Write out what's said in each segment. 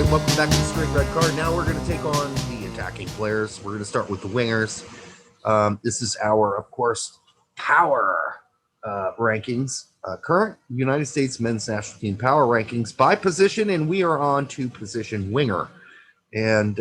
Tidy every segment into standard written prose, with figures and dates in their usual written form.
right, welcome back to the Straight Red Card. Now we're going to take on the attacking players. We're going to start with the wingers. This is our, of course, power rankings. Current United States men's national team power rankings by position, and we are on to position winger. And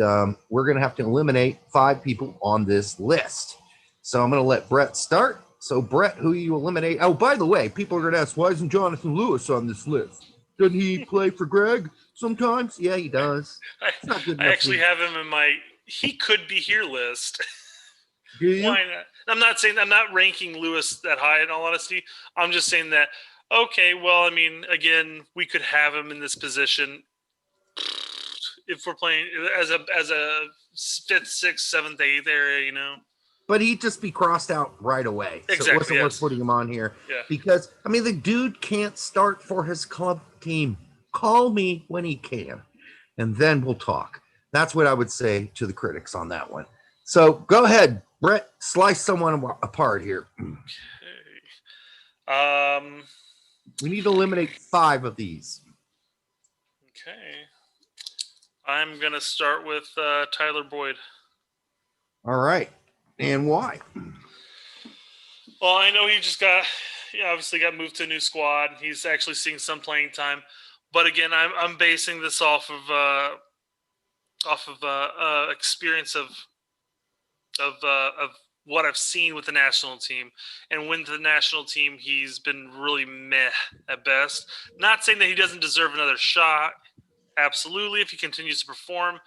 we're going to have to eliminate 5 people on this list. So I'm going to let Brett start. So, Brett, who you eliminate? Oh, by the way, people are going to ask, why isn't Jonathan Lewis on this list? Doesn't he play for Greg sometimes? Yeah, he does. It's not good I actually have him in my he could be here list. Do you? Why not? I'm not ranking Lewis that high in all honesty. I'm just saying that, okay, well, I mean, again, we could have him in this position if we're playing as a 5th, 6th, 7th, 8th area, you know. But he'd just be crossed out right away. Exactly, so it wasn't worth putting him on here. Yeah. Because, I mean, the dude can't start for his club team. Call me when he can, and then we'll talk. That's what I would say to the critics on that one. So go ahead, Brett, slice someone apart here. Okay. We need to eliminate 5 of these. Okay. I'm going to start with Tyler Boyd. All right. And why? Well, I know he just obviously got moved to a new squad. He's actually seeing some playing time, but again, I'm basing this off of experience of what I've seen with the national team, and with the national team, he's been really meh at best. Not saying that he doesn't deserve another shot, absolutely, if he continues to perform.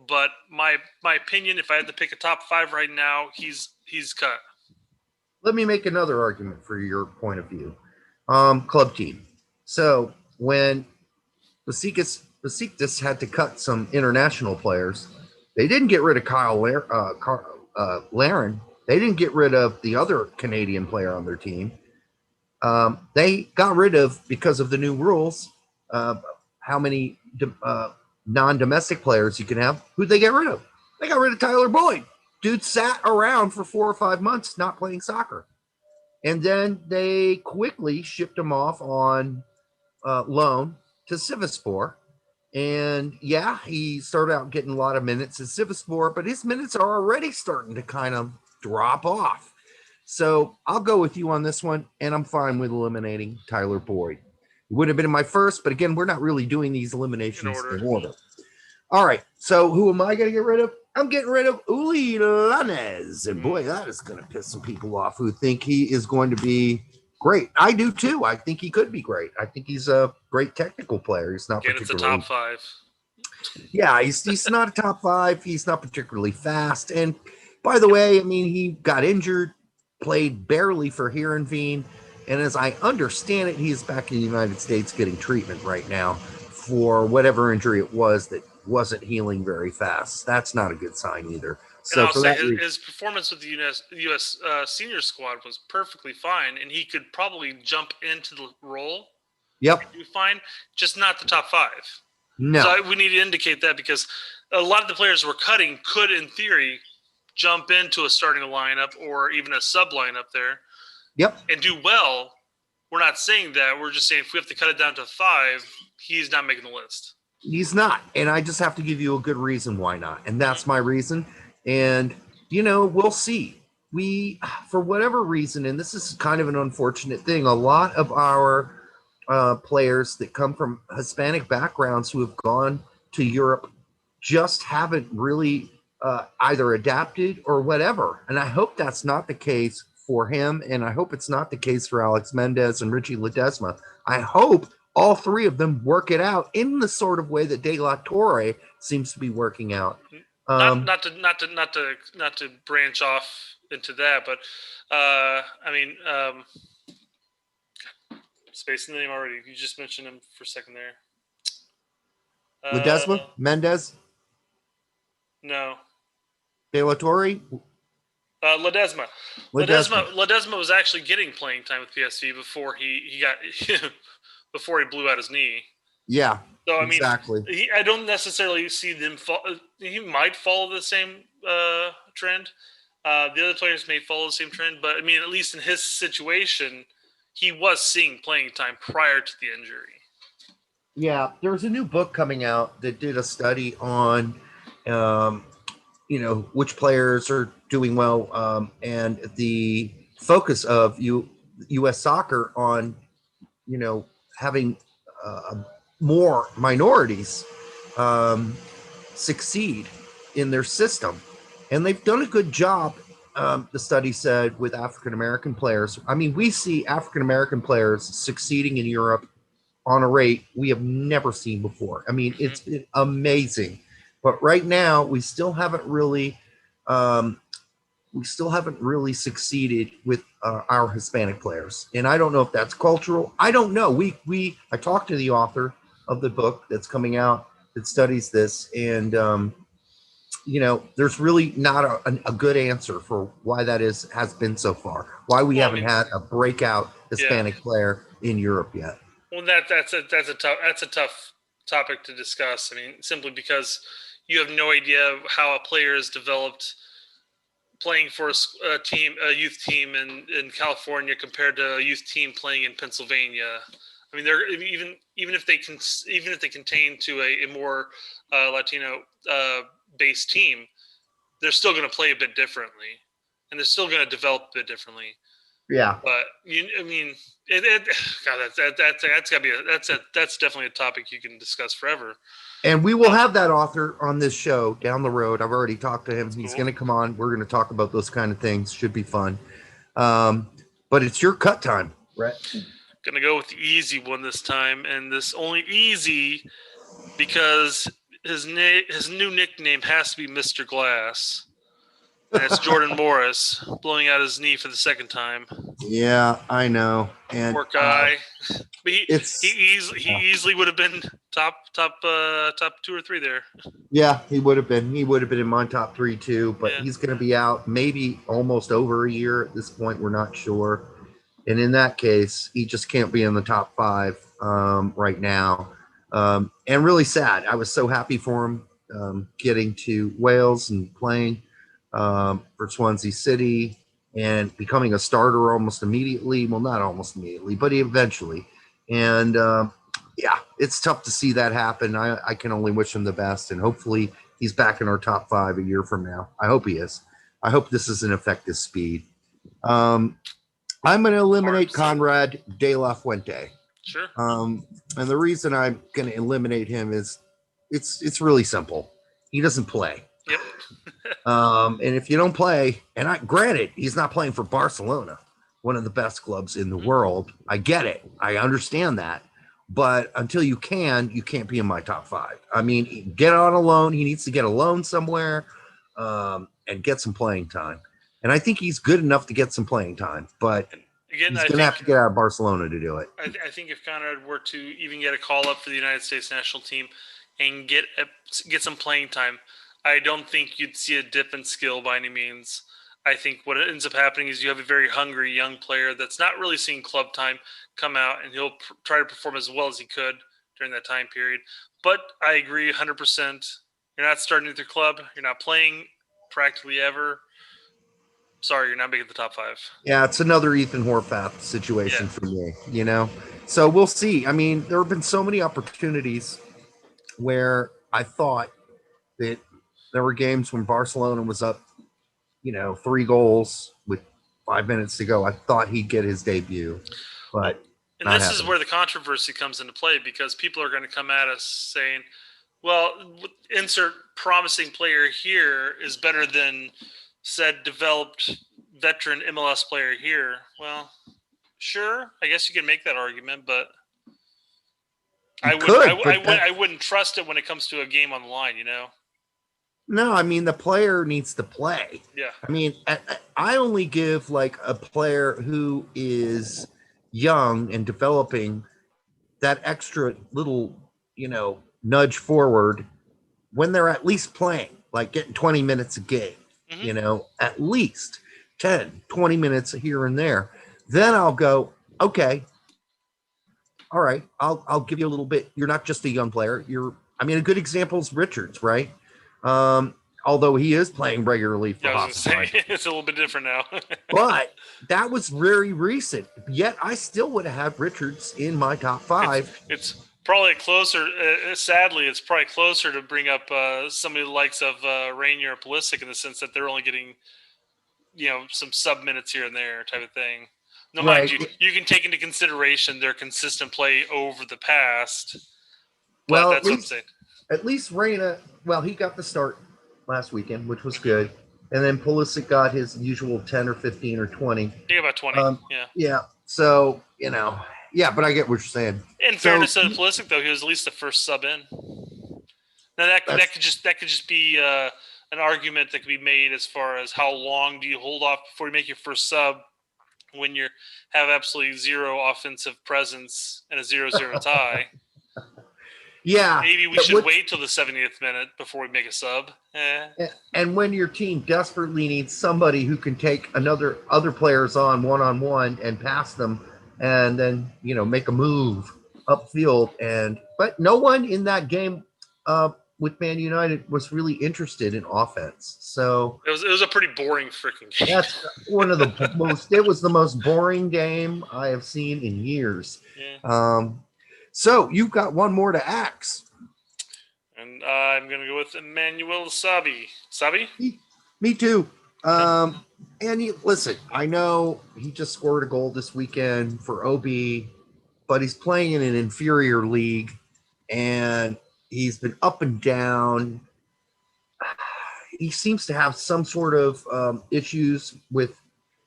But my opinion, if I had to pick a top 5 right now, he's cut. Let me make another argument for your point of view. Club team. So when Besiktas had to cut some international players, they didn't get rid of Kyle Larin. They didn't get rid of the other Canadian player on their team. They got rid of, because of the new rules, how many non-domestic players you can have. Who'd they get rid of? They got rid of Tyler Boyd. Dude sat around for 4 or 5 months not playing soccer. And then they quickly shipped him off on loan to Sivasspor. And yeah, he started out getting a lot of minutes at Sivasspor, but his minutes are already starting to kind of drop off. So I'll go with you on this one, and I'm fine with eliminating Tyler Boyd. It would have been in my first, but again, we're not really doing these eliminations in order. All right, so who am I going to get rid of? I'm getting rid of Uli Lanez. And boy, that is going to piss some people off who think he is going to be great. I do too. I think he could be great. I think he's a great technical player. He's not particularly... It's a top 5. Yeah, he's not a top 5. He's not particularly fast. And by the way, I mean, he got injured, played barely for Heerenveen. And as I understand it, he's back in the United States getting treatment right now for whatever injury it was that wasn't healing very fast. That's not a good sign either. So and I'll say his performance with the U.S. Senior squad was perfectly fine, and he could probably jump into the role. Yep. Do fine, just not the top 5. No. So we need to indicate that, because a lot of the players we're cutting could, in theory, jump into a starting lineup or even a sub lineup there. Yep. And do well. We're not saying that. We're just saying if we have to cut it down to 5, he's not making the list. He's not. And I just have to give you a good reason why not. And that's my reason. And, you know, we'll see. We, for whatever reason, and this is kind of an unfortunate thing, a lot of our players that come from Hispanic backgrounds who have gone to Europe just haven't really either adapted or whatever. And I hope that's not the case for him, and I hope it's not the case for Alex Mendez and Richie Ledesma. I hope all 3 of them work it out in the sort of way that De La Torre seems to be working out. Not to branch off into that, but I mean, spacing the name already. You just mentioned him for a second there. Ledesma, Mendez, no, De La Torre. Ledesma was actually getting playing time with PSV before he got before he blew out his knee. Yeah. So I mean, exactly. I don't necessarily see them. He might follow the same trend. The other players may follow the same trend, but I mean, at least in his situation, he was seeing playing time prior to the injury. Yeah, there's a new book coming out that did a study on, um, which players are doing well, and the focus of U.S. soccer on, you know, having more minorities um, succeed in their system. And they've done a good job, the study said, with African American players. I mean, we see African American players succeeding in Europe on a rate we have never seen before. I mean, it's Mm-hmm. been amazing. But right now, um, we still haven't really succeeded with our Hispanic players, and I don't know if that's cultural. I don't know. I talked to the author of the book that's coming out that studies this, and there's really not a good answer for why that has been so far. Why we Well, I haven't mean, had a breakout yeah. Hispanic player in Europe yet. Well, that's a tough topic to discuss. I mean, simply because you have no idea how a player is developed playing for a youth team in California compared to a youth team playing in Pennsylvania. I mean, they're even if they contain to a more Latino based team, they're still going to play a bit differently, and they're still going to develop a bit differently. Yeah. But I mean, God, that's gotta be that's definitely a topic you can discuss forever. And we will have that author on this show down the road. I've already talked to him. That's He's cool. going to come on. We're going to talk about those kind of things. Should be fun. But it's your cut time, Brett. Gonna go with the easy one this time, and this only easy because his new nickname has to be Mr. Glass. And it's Jordan Morris blowing out his knee for the second time. Yeah, I know. And Poor guy. But it's he easily would have been top 2 or 3 there. yeah, he would have been. He would have been in my top 3 too. But Yeah. he's going to be out maybe almost over a year at this point. We're not sure. And in that case, he just can't be in the top 5 right now. And really sad. I was so happy for him getting to Wales and playing for Swansea City and becoming a starter almost immediately. Well, not almost immediately, but eventually. And yeah, it's tough to see that happen. I can only wish him the best, and hopefully he's back in our top 5 a year from now. I hope he is. I hope this doesn't affect his speed. I'm going to eliminate Conrad de la Fuente. Sure. And the reason I'm going to eliminate him is it's really simple. He doesn't play. Yep. And if you don't play, and granted, he's not playing for Barcelona, one of the best clubs in the world. I get it. I understand that. But until you can't be in my top 5. I mean, get on a loan. He needs to get a loan somewhere and get some playing time. And I think he's good enough to get some playing time, but again, he's going to have to get out of Barcelona to do it. I think if Conrad were to even get a call up for the United States national team and get some playing time, I don't think you'd see a dip in skill by any means. I think what ends up happening is you have a very hungry young player that's not really seeing club time come out, and he'll try to perform as well as he could during that time period. But I agree 100%. You're not starting with your club. You're not playing practically ever. Sorry, you're not making the top 5. Yeah, it's another Ethan Horvath situation for me, So we'll see. I mean, there have been so many opportunities where I thought that there were games when Barcelona was up, 3 goals with 5 minutes to go. I thought he'd get his debut, but and this is where the controversy comes into play, because people are going to come at us saying, well, insert promising player here is better than said developed veteran MLS player here. Well, sure, I guess you can make that argument, but I wouldn't trust it when it comes to a game on the line, No, I mean, the player needs to play. Yeah. I mean, I only give like a player who is young and developing that extra little, nudge forward when they're at least playing, like getting 20 minutes a game, at least 10, 20 minutes here and there. Then I'll go, okay, all right, I'll give you a little bit. You're not just a young player. A good example is Richards, right? Although he is playing regularly for Hoffenheim. It's a little bit different now. But that was very recent. Yet I still would have had Richards in my top 5. It's Probably closer. Sadly, it's probably closer to bring up somebody the likes of Reyna or Pulisic in the sense that they're only getting, some sub minutes here and there type of thing. No, mind Right. you can take into consideration their consistent play over the past. But Well, that's what I'm saying. at least Reyna, well, he got the start last weekend, which was good. And then Pulisic got his usual 10 or 15 or 20. Yeah, about 20. Yeah. Yeah. So, yeah, but I get what you're saying. In fairness to Pulisic, though, he was at least the first sub in. Now that could just be an argument that could be made as far as how long do you hold off before you make your first sub when you have absolutely zero offensive presence and a 0-0 tie. Yeah. Maybe we should wait till the 70th minute before we make a sub. And when your team desperately needs somebody who can take other players on one-on-one and pass them and then, make a move upfield. But no one in that game with Man United was really interested in offense. So it was a pretty boring freaking game. That's one of the it was the most boring game I have seen in years. Yeah. So you've got one more to axe. And I'm going to go with Emmanuel Sabi. Sabi? Me too. Listen, I know he just scored a goal this weekend for OB, but he's playing in an inferior league, and he's been up and down. He seems to have some sort of issues with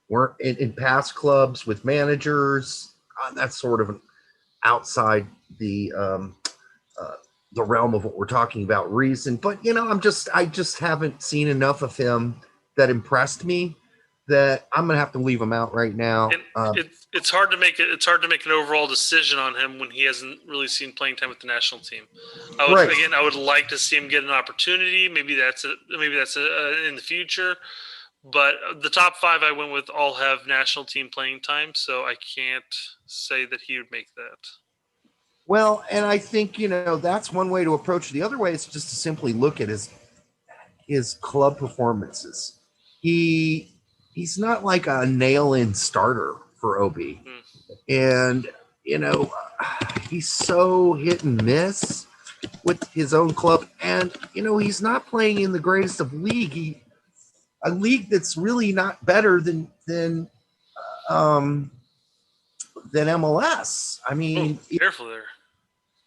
work in past clubs with managers. That's sort of outside the realm of what we're talking about reason. But I just haven't seen enough of him that impressed me that I'm gonna have to leave him out right now. It's hard to make it. It's hard to make an overall decision on him when he hasn't really seen playing time with the national team. I would like to see him get an opportunity. Maybe that's in the future. But the top 5 I went with all have national team playing time, so I can't say that he would make that. Well, and I think that's one way to approach it. The other way is just to simply look at his club performances. He's not like a nail-in starter for OB. And, he's so hit and miss with his own club. And, he's not playing in the greatest of league. A league that's really not better than MLS. I mean, careful there.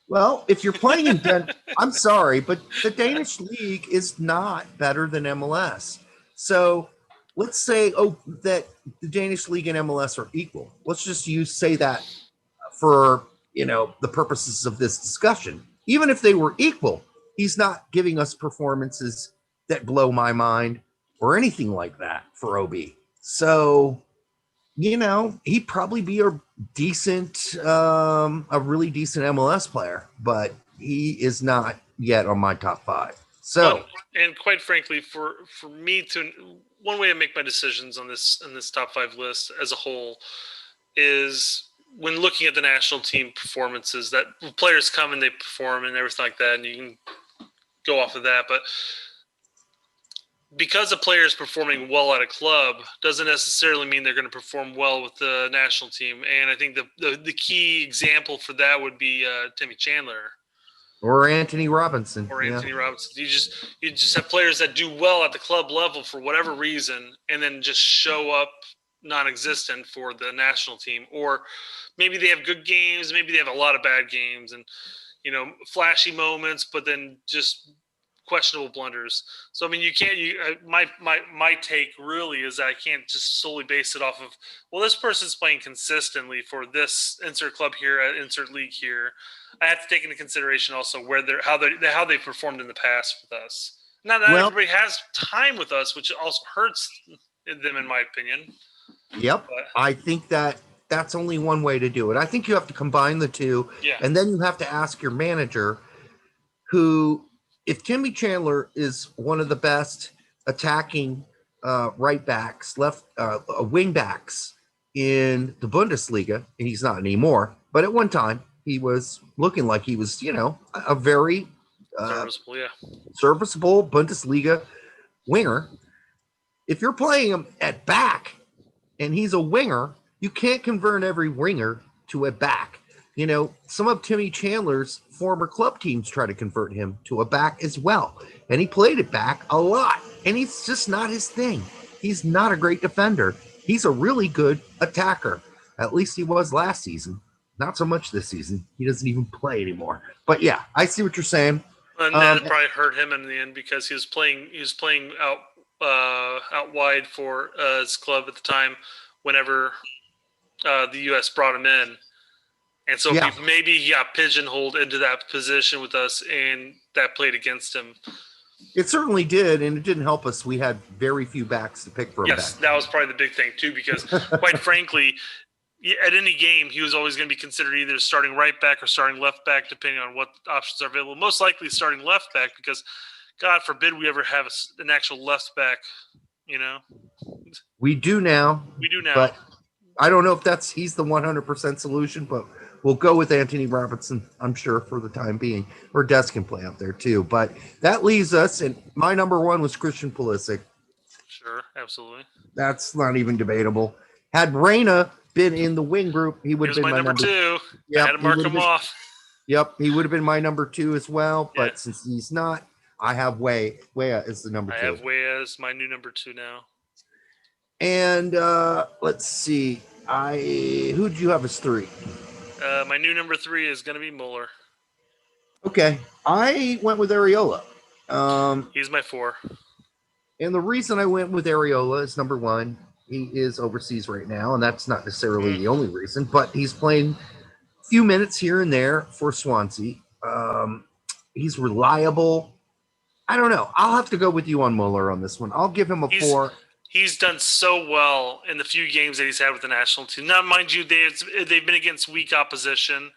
Well, if you're playing in I'm sorry, but the Danish league is not better than MLS. So let's say that the Danish league and MLS are equal. Let's just say that for the purposes of this discussion. Even if they were equal, he's not giving us performances that blow my mind or anything like that for OB. So he'd probably be a really decent MLS player, but he is not yet on my top 5. So, and quite frankly, for me one way to make my decisions on this top 5 list as a whole is when looking at the national team performances that players come and they perform and everything like that, and you can go off of that, but because a player is performing well at a club doesn't necessarily mean they're going to perform well with the national team. And I think the key example for that would be Timmy Chandler. Or Anthony Robinson. You just have players that do well at the club level for whatever reason and then just show up non-existent for the national team. Or maybe they have good games, maybe they have a lot of bad games and, flashy moments, but then just questionable blunders. So I mean, my take really is that I can't just solely base it off of, well, this person's playing consistently for this insert club here at insert league here. I have to take into consideration also how they performed in the past with us. Not everybody has time with us, which also hurts them in my opinion. Yep. But I think that's only one way to do it. I think you have to combine the two, and then you have to ask your manager if Timmy Chandler is one of the best attacking right backs, wing backs in the Bundesliga, and he's not anymore, but at one time he was looking like he was, a very serviceable Bundesliga winger. If you're playing him at back and he's a winger, you can't convert every winger to a back. some of Timmy Chandler's former club teams try to convert him to a back as well. And he played it back a lot. And it's just not his thing. He's not a great defender. He's a really good attacker. At least he was last season. Not so much this season. He doesn't even play anymore. But yeah, I see what you're saying. And that probably hurt him in the end because he was playing out wide for his club at the time whenever the U.S. brought him in. And so maybe he got pigeonholed into that position with us, and that played against him. It certainly did, and it didn't help us. We had very few backs to pick from. Yes, that was probably the big thing, too, because quite frankly, at any game, he was always going to be considered either starting right back or starting left back, depending on what options are available. Most likely starting left back because, God forbid, we ever have an actual left back, We do now. But I don't know if he's the 100% solution, but we'll go with Anthony Robinson, I'm sure, for the time being. Or Des can play out there, too. But that leaves us, and my number one was Christian Pulisic. Sure, absolutely. That's not even debatable. Had Reyna been in the wing group, he would have been my number two. Yep, I had to mark him off. Yep, he would have been my number two as well. But since he's not, I have Weah as the number two. I have Weah as my new number two now. And let's see. Who did you have as three? My new number three is going to be Muller. Okay. I went with Areola. He's my four. And the reason I went with Areola is, number one, he is overseas right now, and that's not necessarily the only reason, but he's playing a few minutes here and there for Swansea. He's reliable. I don't know. I'll have to go with you on Muller on this one. I'll give him a 4. He's done so well in the few games that he's had with the national team. Now, mind you, they've been against weak opposition,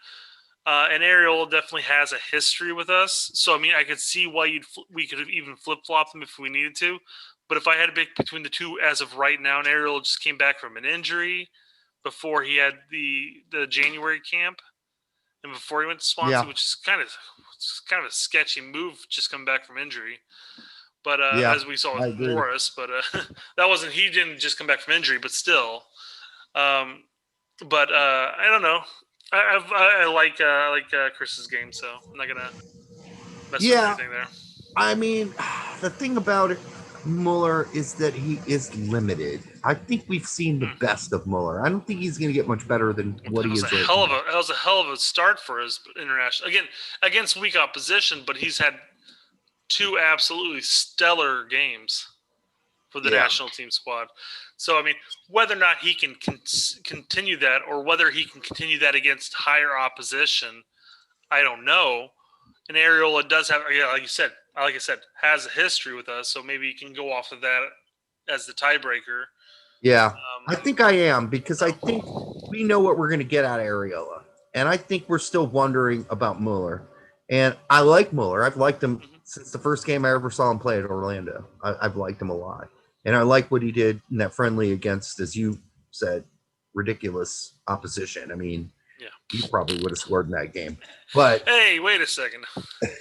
and Areola definitely has a history with us. So, I mean, I could see why we could have even flip-flopped them if we needed to. But if I had to pick between the two as of right now, and Areola just came back from an injury before he had the January camp and before he went to Swansea, which is kind of a sketchy move, just coming back from injury. But as we saw with Morris, but he didn't just come back from injury, but still. I don't know. I like Chris's game, so I'm not gonna mess with anything there. I mean, the thing about it, Muller, is that he is limited. I think we've seen the best of Muller. I don't think he's going to get much better than what he is. That was a hell of a start for his international against weak opposition, but he's had 2 absolutely stellar games for the national team squad. So, I mean, whether or not he can continue that or whether he can continue that against higher opposition, I don't know. And Areola does have, like I said, has a history with us, so maybe you can go off of that as the tiebreaker. Yeah, I think I am, because I think we know what we're going to get out of Areola. And I think we're still wondering about Muller. And I like Muller. I've liked him since the first game I ever saw him play at Orlando. I've liked him a lot. And I like what he did in that friendly against, as you said, ridiculous opposition. I mean, he probably would have scored in that game. But hey, wait a second.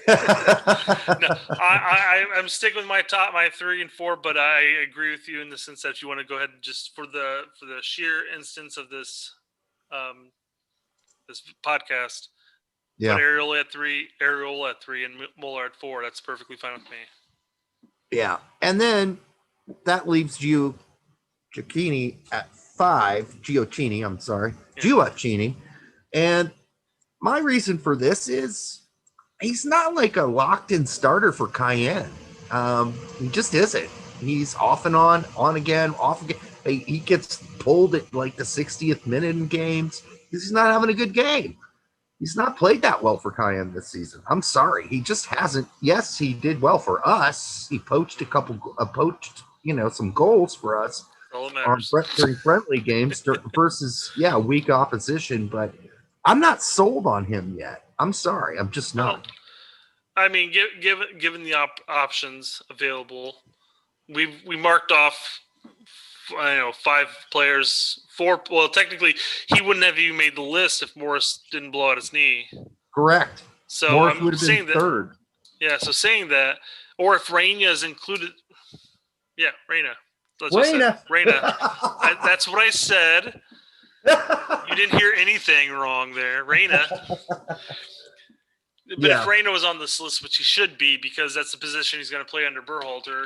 No, I'm sticking with my 3 and 4, but I agree with you in the sense that if you want to go ahead and just for the sheer instance of this this podcast, put Areola at 3, and Muller at 4. That's perfectly fine with me. Yeah, and then that leaves you Gioacchini at 5. Gioacchini. And my reason for this is he's not like a locked-in starter for Cayenne. He just isn't. He's off and on again, off again. He gets pulled at like the 60th minute in games because he's not having a good game. He's not played that well for Cayenne this season. I'm sorry. He just hasn't. Yes, he did well for us. He poached some goals for us during friendly games versus weak opposition, but I'm not sold on him yet. I'm sorry. I'm just not. I mean, given the options available, we marked off 5 players. 4. Well, technically, he wouldn't have even made the list if Morris didn't blow out his knee. Correct. So Morris would have been third. Yeah. So saying that, or if Reyna is included, Reyna. Reyna. That's what I said. You didn't hear anything wrong there, Reyna. But if Reyna was on this list, which he should be, because that's the position he's going to play under Berhalter,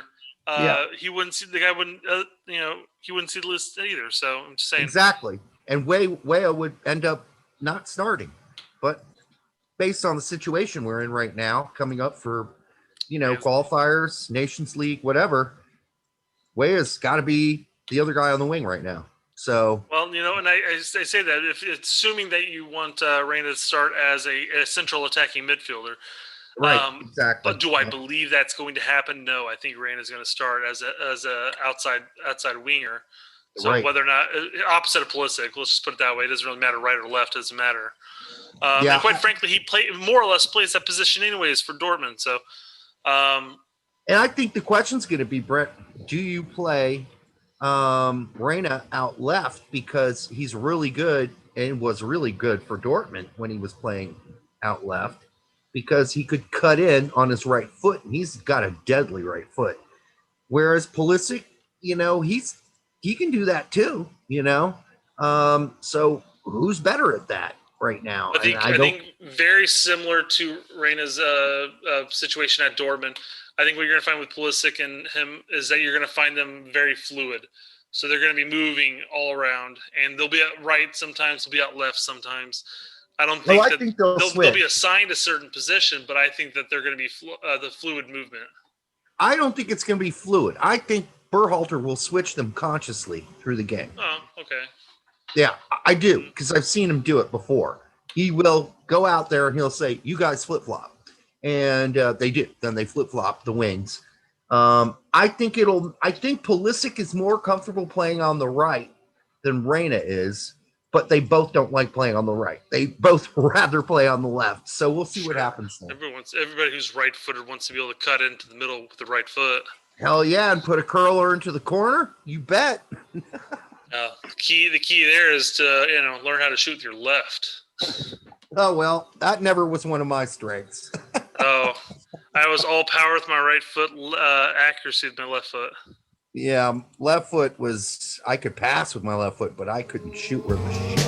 he wouldn't see the guy. Wouldn't he wouldn't see the list either. So I'm just saying exactly. And Weah would end up not starting, but based on the situation we're in right now, coming up for qualifiers, Nations League, whatever, Weah's got to be the other guy on the wing right now. So and I say that if assuming that you want Reyna to start as a central attacking midfielder, right? Exactly. But do I believe that's going to happen? No, I think Reyna is going to start as a outside winger. So whether or not opposite of Pulisic, let's just put it that way. It doesn't really matter right or left. It doesn't matter. And quite frankly, he more or less plays that position anyways for Dortmund. So, and I think the question's going to be, Brett, do you play Reyna out left because he's really good and was really good for Dortmund when he was playing out left because he could cut in on his right foot and he's got a deadly right foot. Whereas Pulisic, he can do that too, so who's better at that right now? I think very similar to Reyna's situation at Dortmund. I think what you're going to find with Pulisic and him is that you're going to find them very fluid. So they're going to be moving all around, and they'll be out right sometimes, they'll be out left sometimes. I don't think they'll be assigned a certain position, but I think that they're going to be the fluid movement. I don't think it's going to be fluid. I think Berhalter will switch them consciously through the game. Oh, okay. Yeah, I do, because I've seen him do it before. He will go out there and he'll say, you guys flip-flop. And they do. Then they flip-flop the wings. I think Pulisic is more comfortable playing on the right than Reyna is, but they both don't like playing on the right. They both rather play on the left. So we'll see what happens then. Everybody who's right-footed wants to be able to cut into the middle with the right foot. Hell yeah, and put a curler into the corner? You bet. The key there is to learn how to shoot with your left. Oh, well, that never was one of my strengths. Oh, I was all power with my right foot, accuracy with my left foot. Yeah, left foot I could pass with my left foot, but I couldn't shoot worth a shit.